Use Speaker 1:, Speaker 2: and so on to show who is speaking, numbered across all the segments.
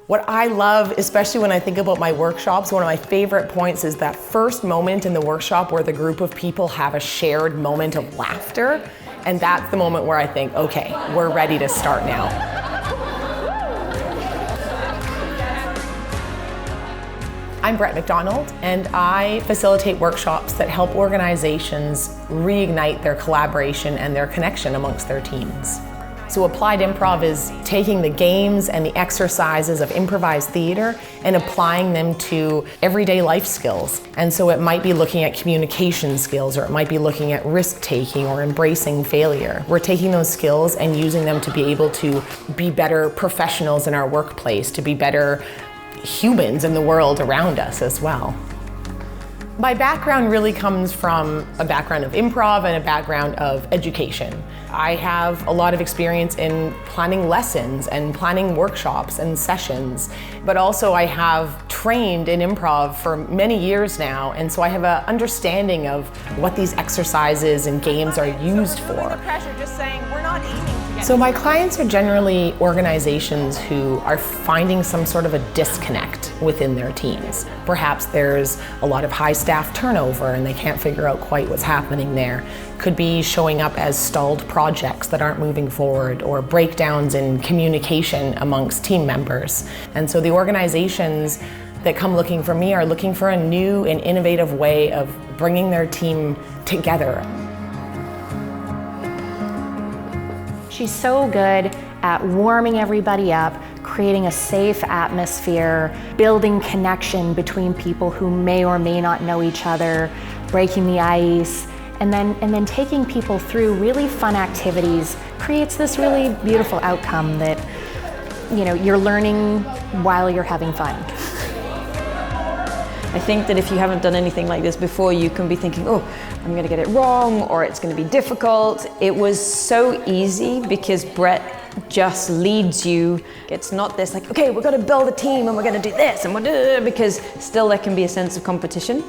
Speaker 1: What I love, especially when I think about my workshops, one of my favorite points is that first moment in the workshop where the group of people have a shared moment of laughter. And that's the moment where I think, okay, we're ready to start now. I'm Brett Macdonald, and I facilitate workshops that help organizations reignite their collaboration and their connection amongst their teams. So applied improv is taking the games and the exercises of improvised theater and applying them to everyday life skills. And so it might be looking at communication skills, or it might be looking at risk-taking or embracing failure. We're taking those skills and using them to be able to be better professionals in our workplace, to be better humans in the world around us as well. My background really comes from a background of improv and a background of education. I have a lot of experience in planning lessons and planning workshops and sessions, but also I have trained in improv for many years now, and so I have an understanding of what these exercises and games are used for. So my clients are generally organizations who are finding some sort of a disconnect within their teams. Perhaps there's a lot of high staff turnover and they can't figure out quite what's happening there. Could be showing up as stalled projects that aren't moving forward, or breakdowns in communication amongst team members. And so the organizations that come looking for me are looking for a new and innovative way of bringing their team together.
Speaker 2: She's so good at warming everybody up, creating a safe atmosphere, building connection between people who may or may not know each other, breaking the ice, and then taking people through really fun activities creates this really beautiful outcome that, you know, you're learning while you're having fun.
Speaker 3: I think that if you haven't done anything like this before, you can be thinking, oh, I'm going to get it wrong, or it's going to be difficult. It was so easy because Brett just leads you. It's not this like, okay, we're going to build a team and we're going to do this and we're going to, because still there can be a sense of competition.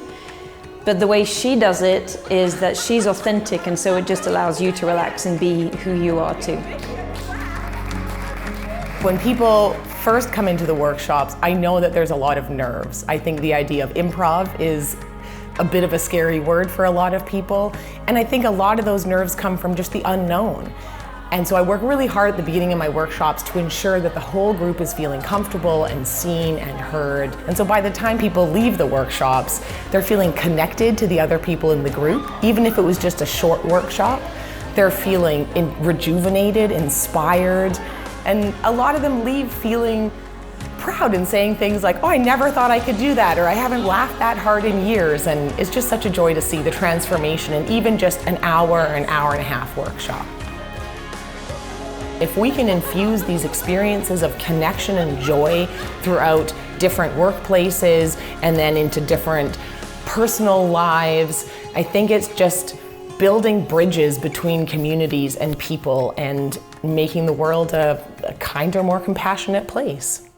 Speaker 3: But the way she does it is that she's authentic, and so it just allows you to relax and be who you are too.
Speaker 1: When people first come into the workshops, I know that there's a lot of nerves. I think the idea of improv is a bit of a scary word for a lot of people, and I think a lot of those nerves come from just the unknown. And so I work really hard at the beginning of my workshops to ensure that the whole group is feeling comfortable and seen and heard. And so by the time people leave the workshops, they're feeling connected to the other people in the group. Even if it was just a short workshop, they're feeling rejuvenated, inspired, and a lot of them leave feeling proud and saying things like, oh, I never thought I could do that, or I haven't laughed that hard in years. And it's just such a joy to see the transformation in even just an hour and a half workshop. If we can infuse these experiences of connection and joy throughout different workplaces and then into different personal lives, I think it's just building bridges between communities and people and making the world a kinder, more compassionate place.